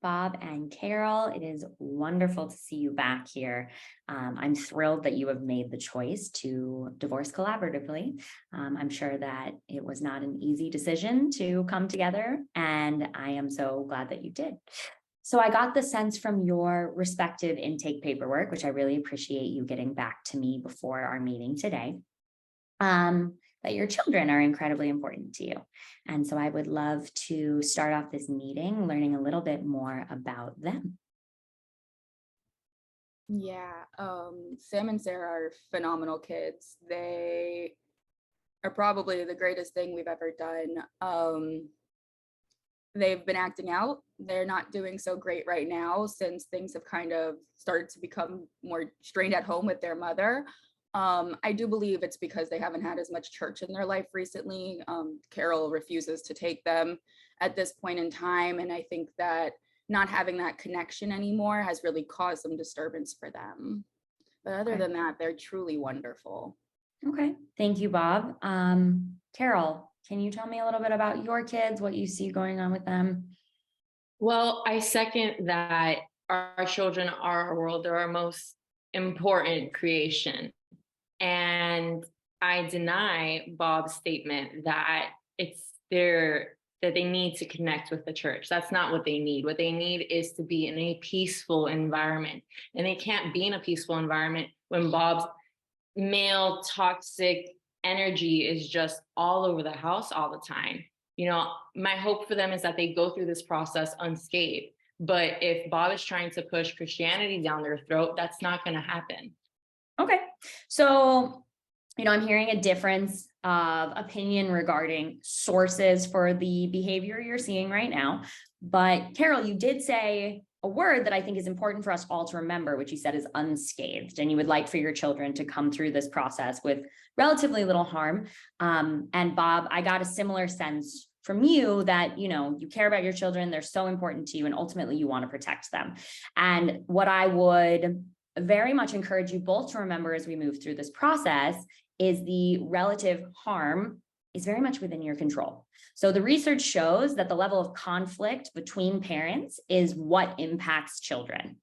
Bob and Carol. It is wonderful to see you back here. I'm thrilled that you have made the choice to divorce collaboratively. I'm sure that it was not an easy decision to come together, and I am so glad that you did. So I got the sense from your respective intake paperwork, which I really appreciate you getting back to me before our meeting today, that your children are incredibly important to you. And so I would love to start off this meeting learning a little bit more about them. Yeah, Sam and Sarah are phenomenal kids. They are probably the greatest thing we've ever done. They've been acting out. They're not doing so great right now since things have kind of started to become more strained at home with their mother. I do believe it's because they haven't had as much church in their life recently. Carol refuses to take them at this point in time. And I think that not having that connection anymore has really caused some disturbance for them. But other Okay. than that, they're truly wonderful. Okay. Thank you, Bob. Carol, can you tell me a little bit about your kids, what you see going on with them? Well, I second that our children are our world. They're our most important creation. And I deny Bob's statement that that they need to connect with the church. That's not what they need. What they need is to be in a peaceful environment. And they can't be in a peaceful environment when Bob's male toxic energy is just all over the house all the time. My hope for them is that they go through this process unscathed. But if Bob is trying to push Christianity down their throat, that's not going to happen. Okay. So, I'm hearing a difference of opinion regarding sources for the behavior you're seeing right now. But Carol, you did say a word that I think is important for us all to remember, which you said is unscathed. And you would like for your children to come through this process with relatively little harm. And Bob, I got a similar sense from you that, you care about your children. They're so important to you. And ultimately you want to protect them. And what I would very much encourage you both to remember as we move through this process is the relative harm is very much within your control. So the research shows that the level of conflict between parents is what impacts children,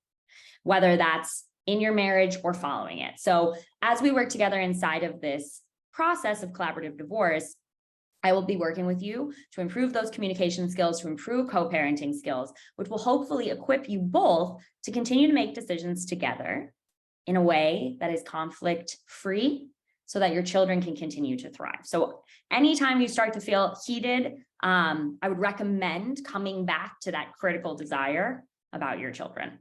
whether that's in your marriage or following it. So as we work together inside of this process of collaborative divorce, I will be working with you to improve those communication skills, to improve co-parenting skills, which will hopefully equip you both to continue to make decisions together in a way that is conflict-free so that your children can continue to thrive. So anytime you start to feel heated, I would recommend coming back to that critical desire about your children.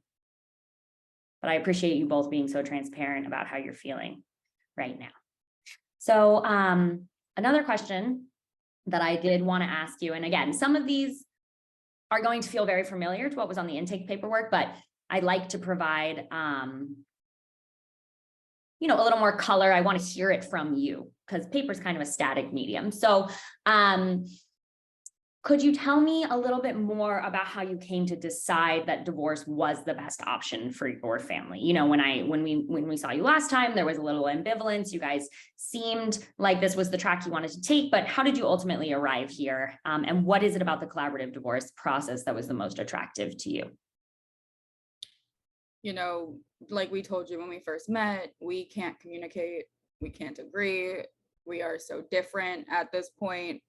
But I appreciate you both being so transparent about how you're feeling right now. So another question that I did want to ask you, and again, some of these are going to feel very familiar to what was on the intake paperwork, but I'd like to provide a little more color. I want to hear it from you because paper is kind of a static medium. So could you tell me a little bit more about how you came to decide that divorce was the best option for your family? When we saw you last time, there was a little ambivalence. You guys seemed like this was the track you wanted to take, but how did you ultimately arrive here? And what is it about the collaborative divorce process that was the most attractive to you? Like we told you when we first met, we can't communicate, we can't agree. We are so different at this point.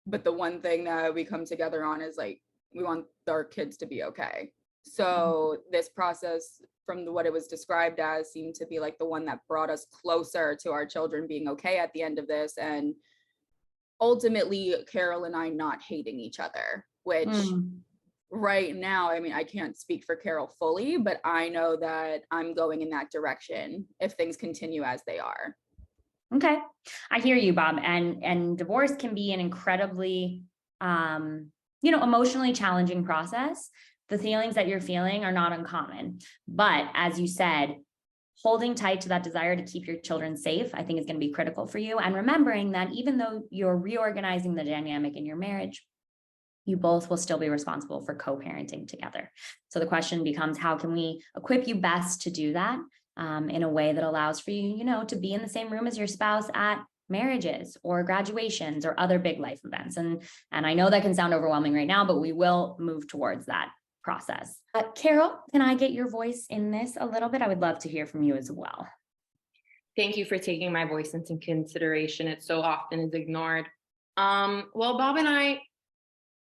But the one thing that we come together on is like, we want our kids to be okay. So this process from what it was described as seemed to be like the one that brought us closer to our children being okay at the end of this. And ultimately, Carol and I not hating each other, which right now, I can't speak for Carol fully, but I know that I'm going in that direction if things continue as they are. Okay. I hear you, Bob. And divorce can be an incredibly, emotionally challenging process. The feelings that you're feeling are not uncommon. But as you said, holding tight to that desire to keep your children safe, I think is going to be critical for you. And remembering that even though you're reorganizing the dynamic in your marriage, you both will still be responsible for co-parenting together. So the question becomes, how can we equip you best to do that in a way that allows for you, to be in the same room as your spouse at marriages or graduations or other big life events. And I know that can sound overwhelming right now, but we will move towards that. process. Carol, can I get your voice in this a little bit? I would love to hear from you as well. Thank you for taking my voice into consideration. It so often is ignored. Well, Bob and I,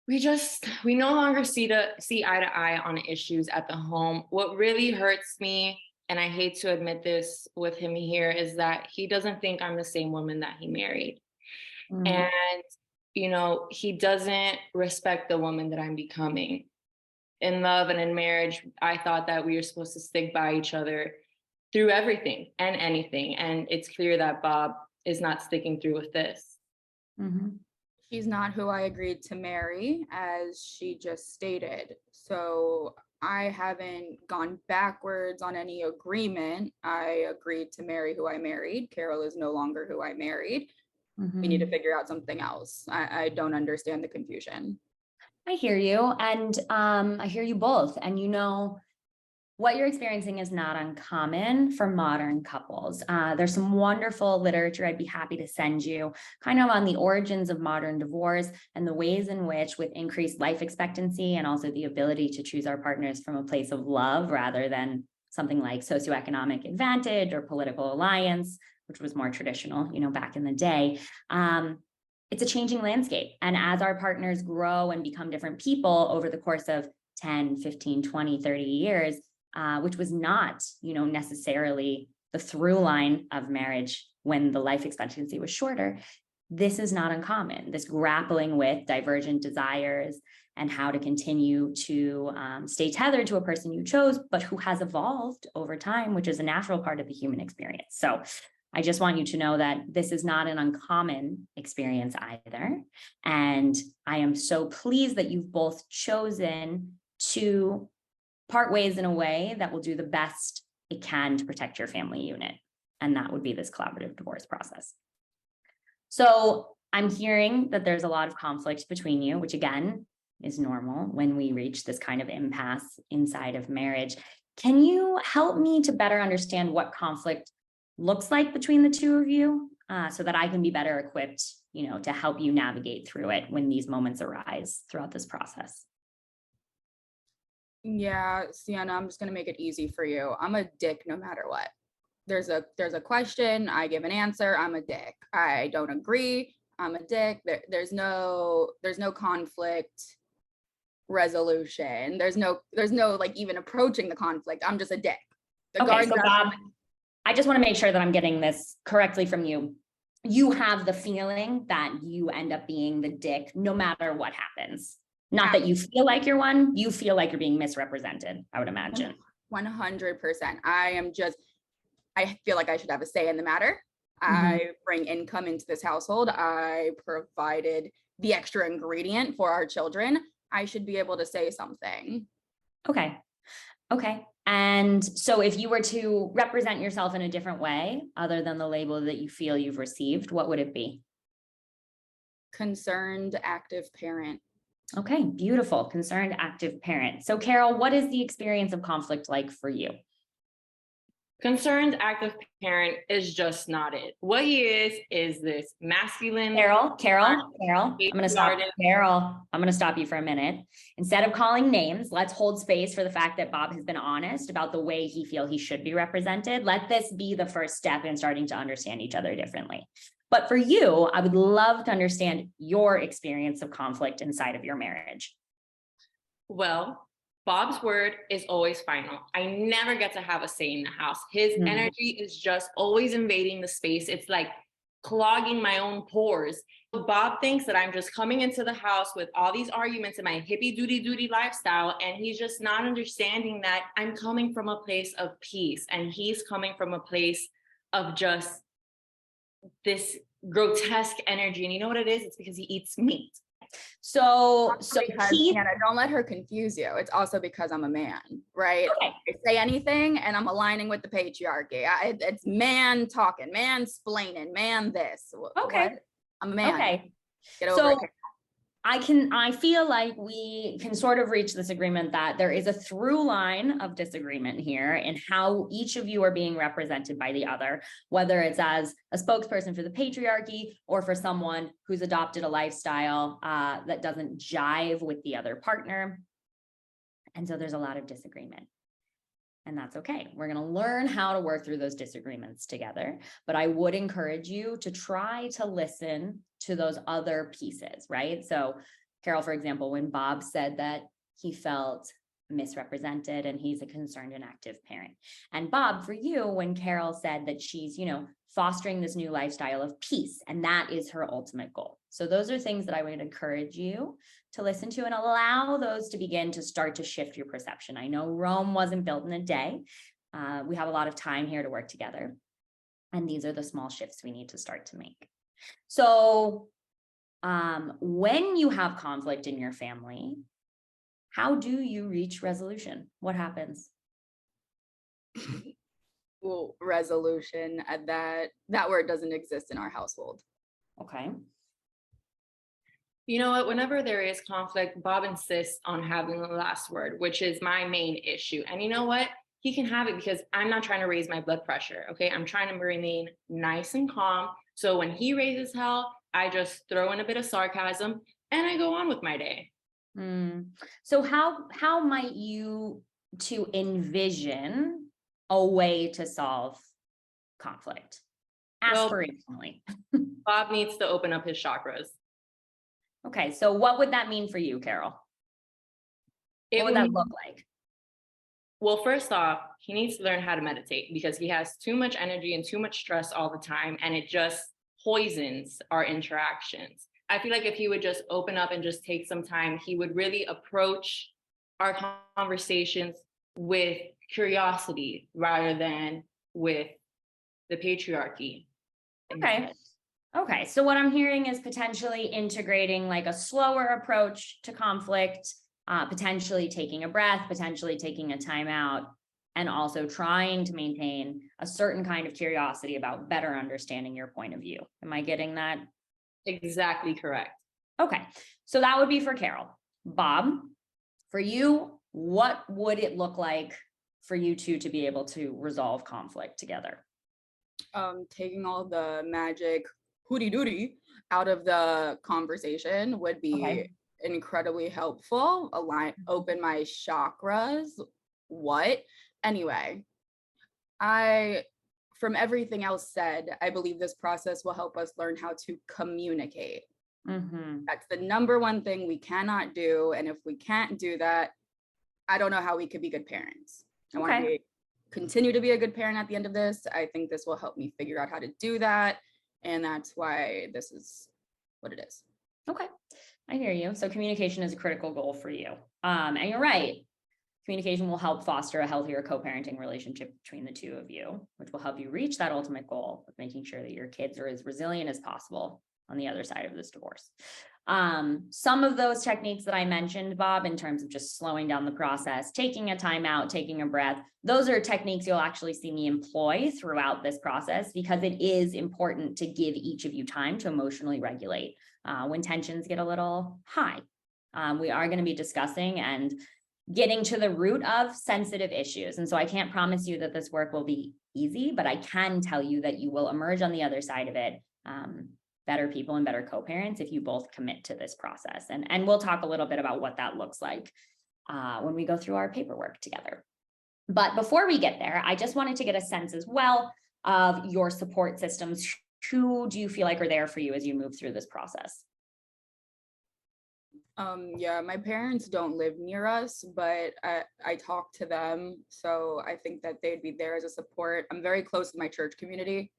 we no longer see eye to eye on issues at the home. What really hurts me, and I hate to admit this with him here, is that he doesn't think I'm the same woman that he married. And, he doesn't respect the woman that I'm becoming. In love and in marriage, I thought that we were supposed to stick by each other through everything and anything. And it's clear that Bob is not sticking through with this. She's not who I agreed to marry, as she just stated. So I haven't gone backwards on any agreement. I agreed to marry who I married. Carol is no longer who I married. We need to figure out something else. I don't understand the confusion. I hear you. And I hear you both. And what you're experiencing is not uncommon for modern couples. There's some wonderful literature I'd be happy to send you kind of on the origins of modern divorce and the ways in which, with increased life expectancy and also the ability to choose our partners from a place of love rather than something like socioeconomic advantage or political alliance, which was more traditional, back in the day. It's a changing landscape. And as our partners grow and become different people over the course of 10, 15, 20, 30 years, which was not, necessarily the through line of marriage when the life expectancy was shorter, this is not uncommon. This grappling with divergent desires and how to continue to stay tethered to a person you chose, but who has evolved over time, which is a natural part of the human experience. So I just want you to know that this is not an uncommon experience either. And I am so pleased that you've both chosen to part ways in a way that will do the best it can to protect your family unit. And that would be this collaborative divorce process. So I'm hearing that there's a lot of conflict between you, which again is normal when we reach this kind of impasse inside of marriage. Can you help me to better understand what conflict looks like between the two of you, so that I can be better equipped, to help you navigate through it when these moments arise throughout this process? Yeah, Sienna, I'm just gonna make it easy for you. I'm a dick no matter what. There's a question, I give an answer, I'm a dick. I don't agree, I'm a dick. There's no conflict resolution. There's no like even approaching the conflict. I'm just a dick. Okay, so Bob, I just want to make sure that I'm getting this correctly from you. You have the feeling that you end up being the dick no matter what happens. Not that you feel like you're one, you feel like you're being misrepresented, I would imagine. 100%. I feel like I should have a say in the matter. I bring income into this household. I provided the extra ingredient for our children. I should be able to say something. Okay. And so if you were to represent yourself in a different way, other than the label that you feel you've received, what would it be? Concerned active parent. Okay, beautiful. Concerned active parent. So Carol, what is the experience of conflict like for you? Concerned active parent is just not it. What he is this masculine. Carol, I'm going to stop. Carol, I'm going to stop you for a minute. Instead of calling names, let's hold space for the fact that Bob has been honest about the way he feels he should be represented. Let this be the first step in starting to understand each other differently. But for you, I would love to understand your experience of conflict inside of your marriage. Well, Bob's word is always final. I never get to have a say in the house. His energy is just always invading the space. It's like clogging my own pores. Bob thinks that I'm just coming into the house with all these arguments in my hippie duty lifestyle, and he's just not understanding that I'm coming from a place of peace, and he's coming from a place of just this grotesque energy. And you know what it is? It's because he eats meat. So Hannah, don't let her confuse you. It's also because I'm a man, right? Okay. I say anything and I'm aligning with the patriarchy. It's man talking, man splaining, man this. Okay. What? I'm a man. Okay. Get over it. I feel like we can sort of reach this agreement that there is a through line of disagreement here in how each of you are being represented by the other, whether it's as a spokesperson for the patriarchy or for someone who's adopted a lifestyle that doesn't jive with the other partner. And so there's a lot of disagreement. And that's okay. We're going to learn how to work through those disagreements together. But I would encourage you to try to listen to those other pieces, right? So, Carol, for example, when Bob said that he felt misrepresented and he's a concerned and active parent. And Bob, for you, when Carol said that she's, fostering this new lifestyle of peace, and that is her ultimate goal. So those are things that I would encourage you to listen to and allow those to begin to start to shift your perception. I know Rome wasn't built in a day. We have a lot of time here to work together. And these are the small shifts we need to start to make. So when you have conflict in your family, how do you reach resolution? What happens? Well, resolution, that word doesn't exist in our household. Okay. You know what? Whenever there is conflict, Bob insists on having the last word, which is my main issue. And you know what? He can have it because I'm not trying to raise my blood pressure. Okay. I'm trying to remain nice and calm. So when he raises hell, I just throw in a bit of sarcasm and I go on with my day. So how might you to envision a way to solve conflict aspirationally? Bob needs to open up his chakras. Okay, so what would that mean for you, Carol? What would that look like? Well, first off, he needs to learn how to meditate because he has too much energy and too much stress all the time, and it just poisons our interactions. I feel like if he would just open up and just take some time, he would really approach our conversations with curiosity rather than with the patriarchy. Okay. So what I'm hearing is potentially integrating like a slower approach to conflict, potentially taking a breath, potentially taking a timeout, and also trying to maintain a certain kind of curiosity about better understanding your point of view. Am I getting that? Exactly correct. Okay. So that would be for Carol. Bob, for you, what would it look like for you two to be able to resolve conflict together? Taking all the magic hooty dooty out of the conversation would be incredibly helpful. Open my chakras. What? Anyway, from everything else said, I believe this process will help us learn how to communicate. That's the number one thing we cannot do. And if we can't do that, I don't know how we could be good parents. I want to continue to be a good parent at the end of this. I think this will help me figure out how to do that. And that's why this is what it is. Okay, I hear you. So communication is a critical goal for you. And you're right. Communication will help foster a healthier co-parenting relationship between the two of you, which will help you reach that ultimate goal of making sure that your kids are as resilient as possible on the other side of this divorce. Some of those techniques that I mentioned, Bob, in terms of just slowing down the process, taking a time out, taking a breath, those are techniques you'll actually see me employ throughout this process because it is important to give each of you time to emotionally regulate when tensions get a little high. We are going to be discussing and getting to the root of sensitive issues. And so I can't promise you that this work will be easy, but I can tell you that you will emerge on the other side of it better people and better co-parents if you both commit to this process. And we'll talk a little bit about what that looks like when we go through our paperwork together. But before we get there, I just wanted to get a sense as well of your support systems. Who do you feel like are there for you as you move through this process? Yeah, my parents don't live near us, but I talk to them. So I think that they'd be there as a support. I'm very close to my church community.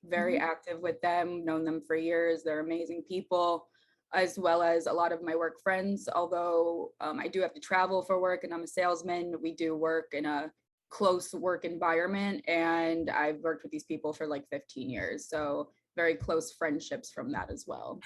Very active with them, known them for years. They're amazing people, as well as a lot of my work friends. Although I do have to travel for work and I'm a salesman, we do work in a close work environment. And I've worked with these people for like 15 years. So very close friendships from that as well.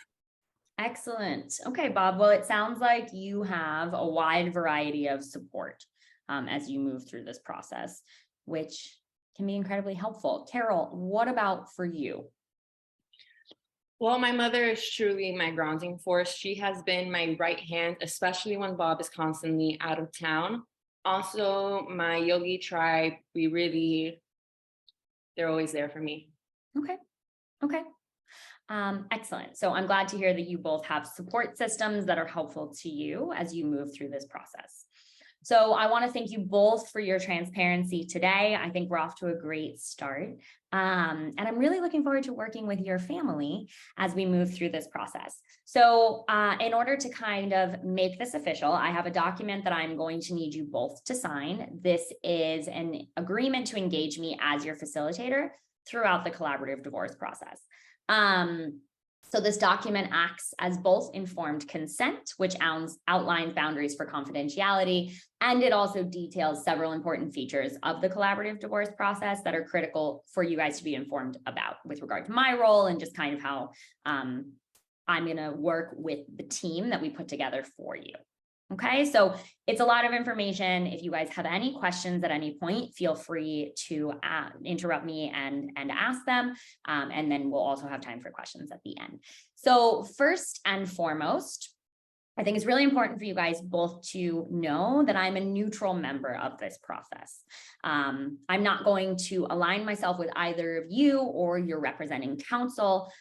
Excellent. Okay, Bob. Well, it sounds like you have a wide variety of support as you move through this process, which can be incredibly helpful. Carol, what about for you? Well, my mother is truly my grounding force. She has been my right hand, especially when Bob is constantly out of town. Also, my yogi tribe, they're always there for me. Okay. Excellent. So I'm glad to hear that you both have support systems that are helpful to you as you move through this process. So I want to thank you both for your transparency today. I think we're off to a great start. And I'm really looking forward to working with your family as we move through this process. So in order to kind of make this official, I have a document that I'm going to need you both to sign. This is an agreement to engage me as your facilitator throughout the collaborative divorce process. So this document acts as both informed consent, which outlines boundaries for confidentiality, and it also details several important features of the collaborative divorce process that are critical for you guys to be informed about with regard to my role and just kind of how I'm going to work with the team that we put together for you. Okay, so it's a lot of information. If you guys have any questions at any point, feel free to interrupt me and ask them. And then we'll also have time for questions at the end. So first and foremost, I think it's really important for you guys both to know that I'm a neutral member of this process. I'm not going to align myself with either of you or your representing counsel.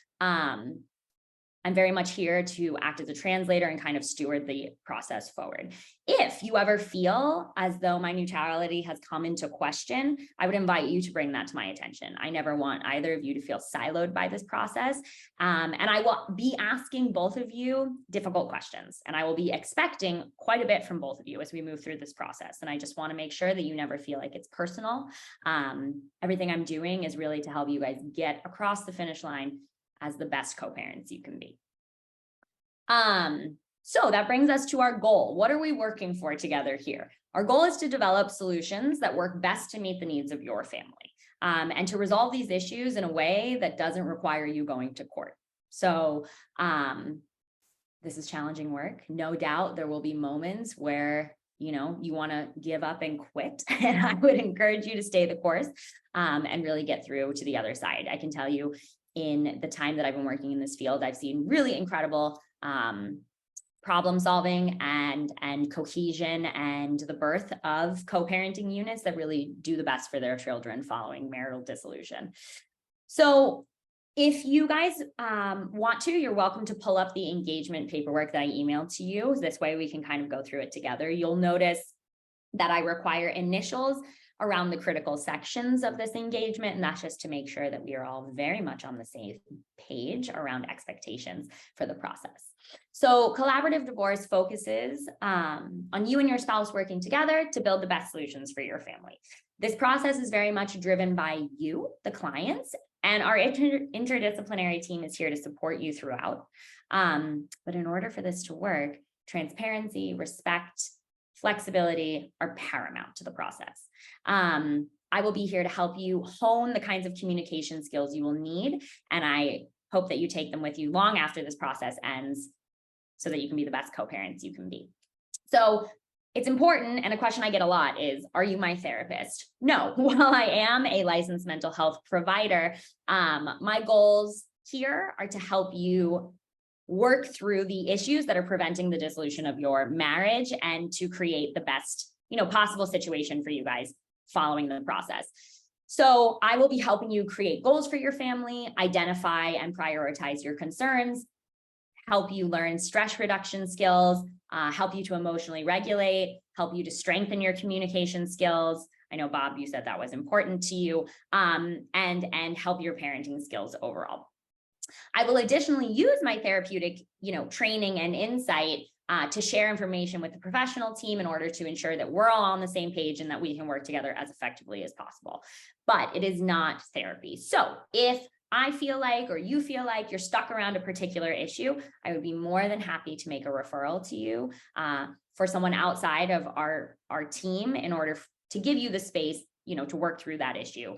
I'm very much here to act as a translator and kind of steward the process forward. If you ever feel as though my neutrality has come into question, I would invite you to bring that to my attention. I never want either of you to feel siloed by this process. And I will be asking both of you difficult questions, and I will be expecting quite a bit from both of you as we move through this process. And I just want to make sure that you never feel like it's personal. Everything I'm doing is really to help you guys get across the finish line as the best co-parents you can be. So that brings us to our goal. What are we working for together here? Our goal is to develop solutions that work best to meet the needs of your family, and to resolve these issues in a way that doesn't require you going to court. So this is challenging work. No doubt there will be moments where you want to give up and quit. And I would encourage you to stay the course and really get through to the other side. I can tell you, in the time that I've been working in this field, I've seen really incredible problem solving and cohesion and the birth of co-parenting units that really do the best for their children following marital dissolution. So if you guys want to, you're welcome to pull up the engagement paperwork that I emailed to you. This way we can kind of go through it together. You'll notice that I require initials around the critical sections of this engagement. And that's just to make sure that we are all very much on the same page around expectations for the process. So collaborative divorce focuses on you and your spouse working together to build the best solutions for your family. This process is very much driven by you, the clients, and our interdisciplinary team is here to support you throughout. But in order for this to work, transparency, respect, flexibility are paramount to the process. I will be here to help you hone the kinds of communication skills you will need, and I hope that you take them with you long after this process ends so that you can be the best co-parents you can be. So it's important, and a question I get a lot is, are you my therapist? No, while I am a licensed mental health provider, my goals here are to help you work through the issues that are preventing the dissolution of your marriage and to create the best, possible situation for you guys following the process. So I will be helping you create goals for your family, identify and prioritize your concerns, help you learn stress reduction skills, help you to emotionally regulate, help you to strengthen your communication skills. I know, Bob, you said that was important to you, and help your parenting skills overall. I will additionally use my therapeutic, training and insight to share information with the professional team in order to ensure that we're all on the same page and that we can work together as effectively as possible. But it is not therapy. So if I feel like, or you feel like you're stuck around a particular issue, I would be more than happy to make a referral to you for someone outside of our team in order to give you the space, to work through that issue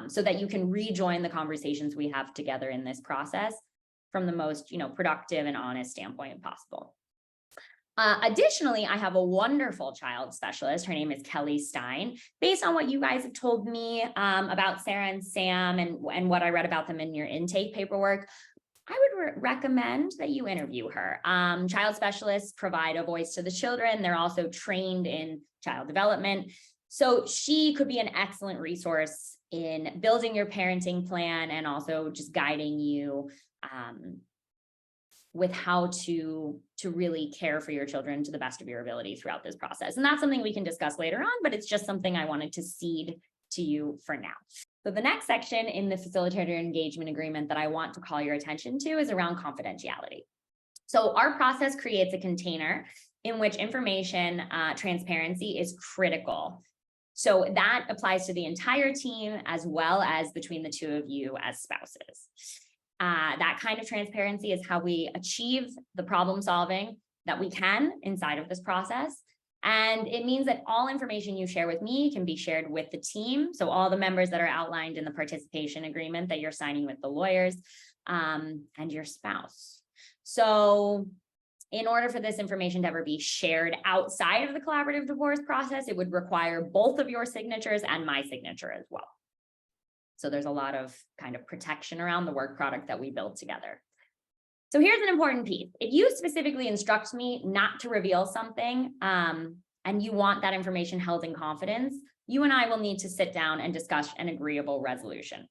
so that you can rejoin the conversations we have together in this process from the most, productive and honest standpoint possible. Additionally, I have a wonderful child specialist. Her name is Kelly Stein. Based on what you guys have told me about Sarah and Sam and what I read about them in your intake paperwork, I would recommend that you interview her. Child specialists provide a voice to the children. They're also trained in child development. So she could be an excellent resource in building your parenting plan and also just guiding you with how to really care for your children to the best of your ability throughout this process. And that's something we can discuss later on, but it's just something I wanted to seed to you for now. So the next section in the facilitator engagement agreement that I want to call your attention to is around confidentiality. So our process creates a container in which information transparency is critical. So that applies to the entire team as well as between the two of you as spouses. That kind of transparency is how we achieve the problem solving that we can inside of this process. And it means that all information you share with me can be shared with the team. So all the members that are outlined in the participation agreement that you're signing with the lawyers and your spouse. So in order for this information to ever be shared outside of the collaborative divorce process, it would require both of your signatures and my signature as well. So there's a lot of kind of protection around the work product that we build together. So here's an important piece. If you specifically instruct me not to reveal something and you want that information held in confidence, you and I will need to sit down and discuss an agreeable resolution.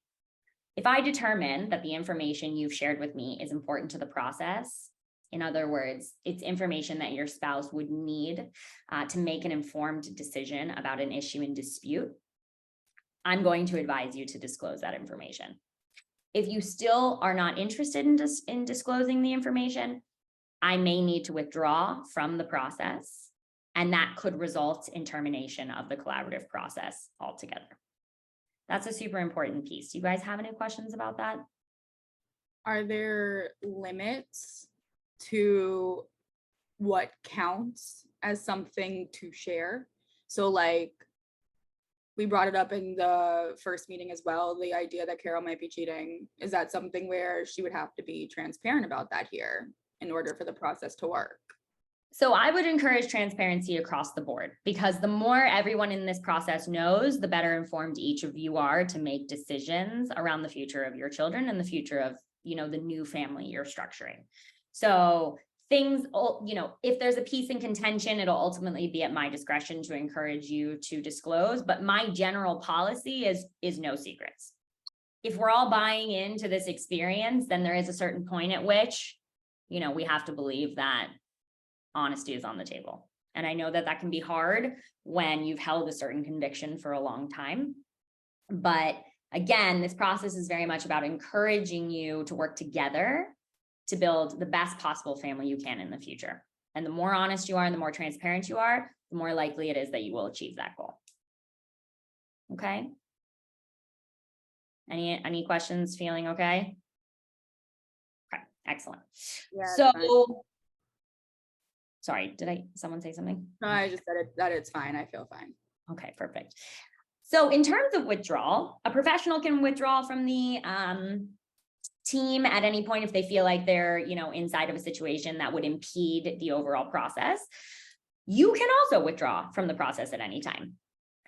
If I determine that the information you've shared with me is important to the process, in other words, it's information that your spouse would need to make an informed decision about an issue in dispute, I'm going to advise you to disclose that information. If you still are not interested in disclosing the information, I may need to withdraw from the process, and that could result in termination of the collaborative process altogether. That's a super important piece. Do you guys have any questions about that? Are there limits to what counts as something to share? So like, we brought it up in the first meeting as well, the idea that Carol might be cheating. Is that something where she would have to be transparent about that here in order for the process to work? So I would encourage transparency across the board, because the more everyone in this process knows, the better informed each of you are to make decisions around the future of your children and the future of, the new family you're structuring. So things, if there's a piece in contention, it'll ultimately be at my discretion to encourage you to disclose. But my general policy is no secrets. If we're all buying into this experience, then there is a certain point at which, we have to believe that honesty is on the table. And I know that that can be hard when you've held a certain conviction for a long time. But again, this process is very much about encouraging you to work together to build the best possible family you can in the future. And the more honest you are and the more transparent you are, the more likely it is that you will achieve that goal. Okay? Any questions? Feeling okay? Okay, excellent. Yeah, so, sorry, did someone say something? no, I just said that it's fine. I feel fine. Okay, perfect. So in terms of withdrawal, a professional can withdraw from the team at any point if they feel like they're, inside of a situation that would impede the overall process. You can also withdraw from the process at any time.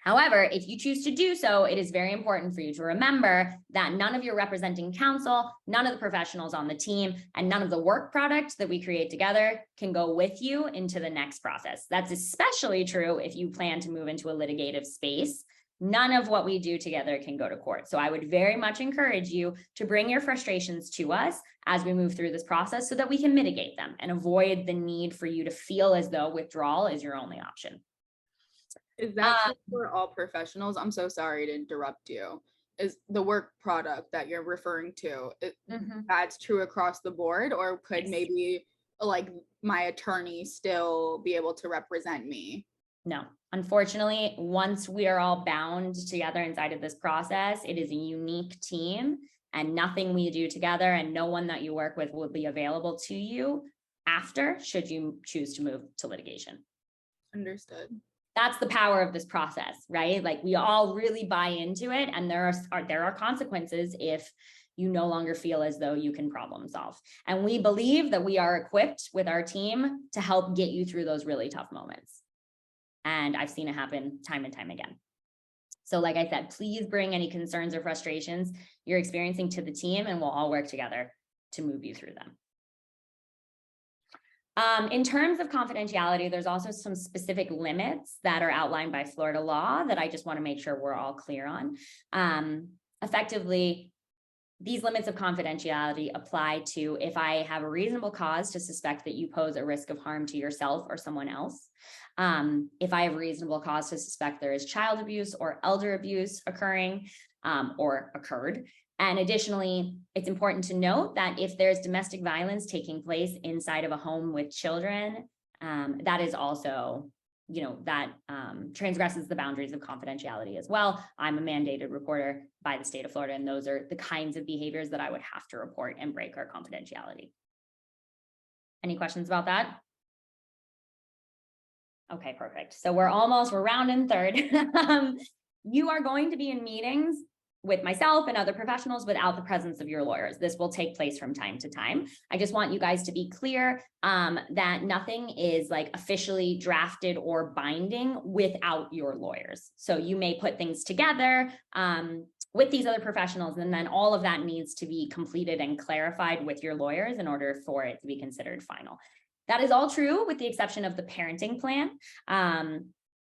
However, if you choose to do so, it is very important for you to remember that none of your representing counsel, none of the professionals on the team, and none of the work product that we create together can go with you into the next process. That's especially true if you plan to move into a litigative space. None of what we do together can go to court. So I would very much encourage you to bring your frustrations to us as we move through this process so that we can mitigate them and avoid the need for you to feel as though withdrawal is your only option. Is that true for all professionals? I'm so sorry to interrupt you. Is the work product that you're referring to, that's true across the board, or could maybe like my attorney still be able to represent me? No, unfortunately, once we are all bound together inside of this process, it is a unique team, and nothing we do together and no one that you work with will be available to you after, should you choose to move to litigation. Understood. That's the power of this process, right? Like, we all really buy into it, and there are consequences if you no longer feel as though you can problem solve. And we believe that we are equipped with our team to help get you through those really tough moments. And I've seen it happen time and time again. So like I said, please bring any concerns or frustrations you're experiencing to the team, and we'll all work together to move you through them. In terms of confidentiality, there's also some specific limits that are outlined by Florida law that I just want to make sure we're all clear on. Effectively, these limits of confidentiality apply to if I have a reasonable cause to suspect that you pose a risk of harm to yourself or someone else. If I have reasonable cause to suspect there is child abuse or elder abuse occurring or occurred. And additionally, it's important to note that if there's domestic violence taking place inside of a home with children, that is also, that transgresses the boundaries of confidentiality as well. I'm a mandated reporter by the state of Florida, and those are the kinds of behaviors that I would have to report and break our confidentiality. Any questions about that? Okay, perfect. So we're rounding third. You are going to be in meetings with myself and other professionals without the presence of your lawyers. This will take place from time to time. I just want you guys to be clear that nothing is like officially drafted or binding without your lawyers. So you may put things together with these other professionals, and then all of that needs to be completed and clarified with your lawyers in order for it to be considered final. That is all true with the exception of the parenting plan,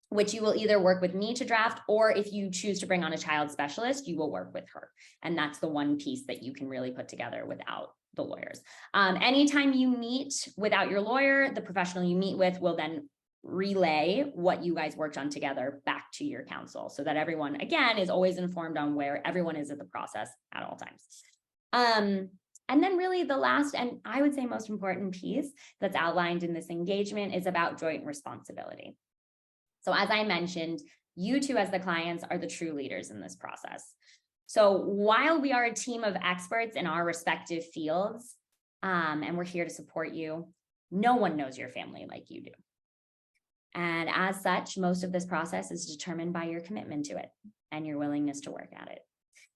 which you will either work with me to draft, or if you choose to bring on a child specialist, you will work with her. And that's the one piece that you can really put together without the lawyers. Anytime you meet without your lawyer, the professional you meet with will then relay what you guys worked on together back to your counsel, so that everyone, again, is always informed on where everyone is at the process at all times. And then really the last, and I would say most important piece that's outlined in this engagement is about joint responsibility. So as I mentioned, you two as the clients are the true leaders in this process. So while we are a team of experts in our respective fields, and we're here to support you, no one knows your family like you do. And as such, most of this process is determined by your commitment to it and your willingness to work at it.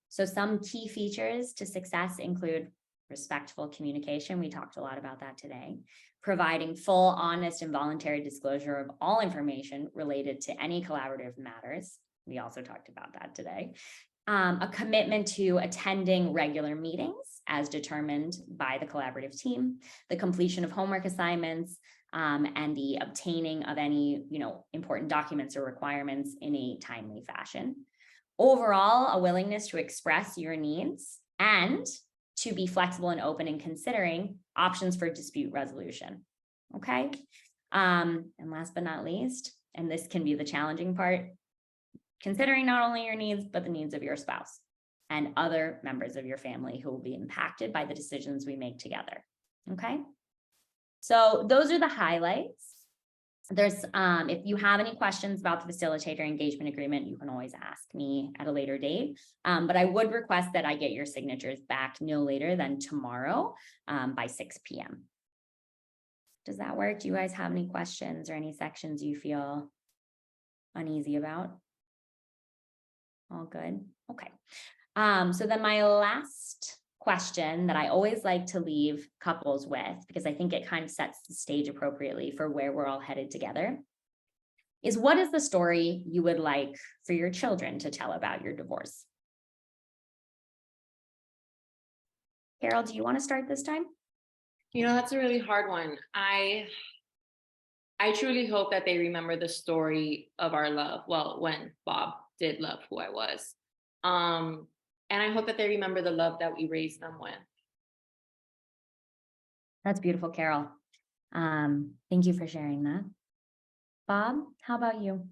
So some key features to success include respectful communication. We talked a lot about that today. Providing full, honest, and voluntary disclosure of all information related to any collaborative matters. We also talked about that today. A commitment to attending regular meetings as determined by the collaborative team, the completion of homework assignments, and the obtaining of any, important documents or requirements in a timely fashion. Overall, a willingness to express your needs and to be flexible and open in considering options for dispute resolution. Okay. And last but not least, and this can be the challenging part, considering not only your needs, but the needs of your spouse and other members of your family who will be impacted by the decisions we make together. Okay. So those are the highlights. There's, if you have any questions about the facilitator engagement agreement, you can always ask me at a later date. But I would request that I get your signatures back no later than tomorrow by 6 p.m. Does that work? Do you guys have any questions or any sections you feel uneasy about? All good? Okay. So then my last question that I always like to leave couples with, because I think it kind of sets the stage appropriately for where we're all headed together, is what is the story you would like for your children to tell about your divorce? Carol, do you want to start this time? That's a really hard one. I truly hope that they remember the story of our love. Well, when Bob did love who I was. And I hope that they remember the love that we raised them with. That's beautiful, Carol. Thank you for sharing that. Bob, how about you?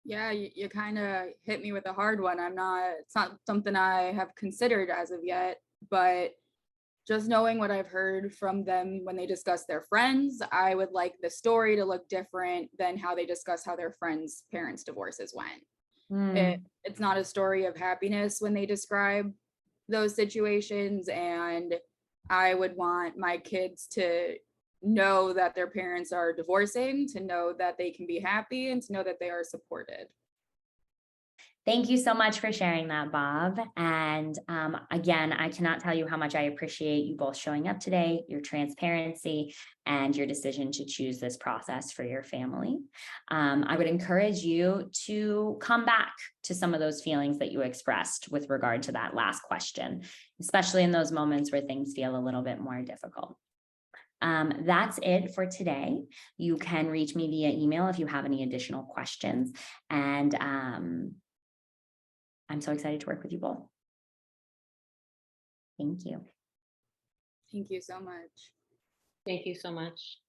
Yeah, you kind of hit me with a hard one. It's not something I have considered as of yet, but just knowing what I've heard from them when they discuss their friends, I would like the story to look different than how they discuss how their friends' parents' divorces went. It's not a story of happiness when they describe those situations, and I would want my kids to know that their parents are divorcing, to know that they can be happy, and to know that they are supported. Thank you so much for sharing that, Bob. And again, I cannot tell you how much I appreciate you both showing up today, your transparency, and your decision to choose this process for your family. I would encourage you to come back to some of those feelings that you expressed with regard to that last question, especially in those moments where things feel a little bit more difficult. That's it for today. You can reach me via email if you have any additional questions. And I'm so excited to work with you both. Thank you. Thank you so much. Thank you so much.